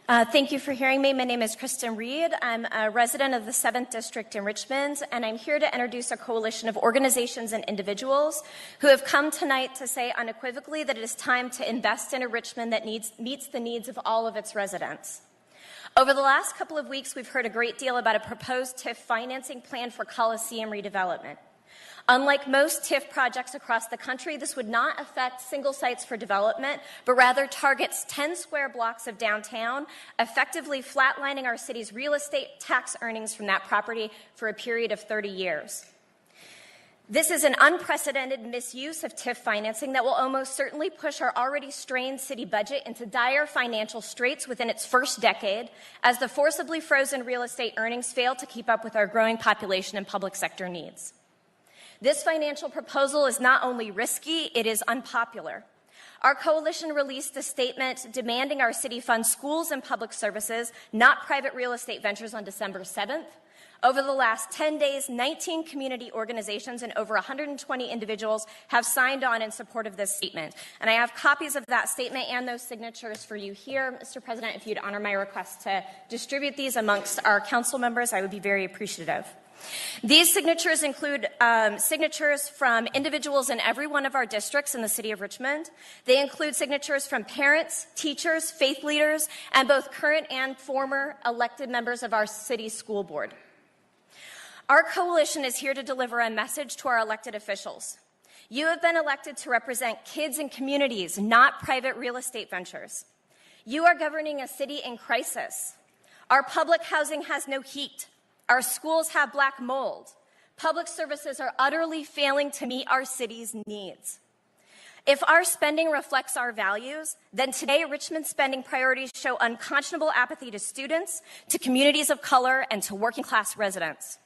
Thank you for hearing me. My name is Kristen Reed. I'm a resident of the 7th District in Richmond, and I'm here to introduce a coalition of organizations and individuals who have come tonight to say unequivocally that it is time to invest in a Richmond that meets the needs of all of its residents. Over the last couple of weeks, we've heard a great deal about a proposed TIF financing plan for Coliseum redevelopment. Unlike most TIF projects across the country, this would not affect single sites for development, but rather targets 10 square blocks of downtown, effectively flatlining our city's real estate tax earnings from that property for a period of 30 years. This is an unprecedented misuse of TIF financing that will almost certainly push our already strained city budget into dire financial straits within its first decade, as the forcibly frozen real estate earnings fail to keep up with our growing population and public sector needs. This financial proposal is not only risky, it is unpopular. Our coalition released a statement demanding our city fund schools and public services, not private real estate ventures, on December 7th. Over the last 10 days, 19 community organizations and over 120 individuals have signed on in support of this statement. And I have copies of that statement and those signatures for you here. Mr. President, if you'd honor my request to distribute these amongst our council members, I would be very appreciative. These signatures include signatures from individuals in every one of our districts in the city of Richmond. They include signatures from parents, teachers, faith leaders, and both current and former elected members of our city school board. Our coalition is here to deliver a message to our elected officials. You have been elected to represent kids and communities, not private real estate ventures. You are governing a city in crisis. Our public housing has no heat. Our schools have black mold. Public services are utterly failing to meet our city's needs. If our spending reflects our values, then today Richmond's spending priorities show unconscionable apathy to students, to communities of color, and to working class residents.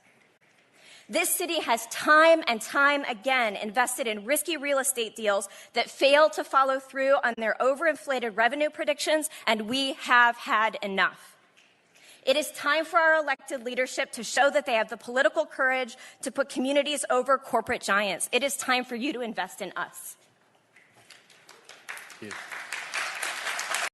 This city has time and time again invested in risky real estate deals that fail to follow through on their overinflated revenue predictions, and we have had enough. It is time for our elected leadership to show that they have the political courage to put communities over corporate giants. It is time for you to invest in us. Thank you.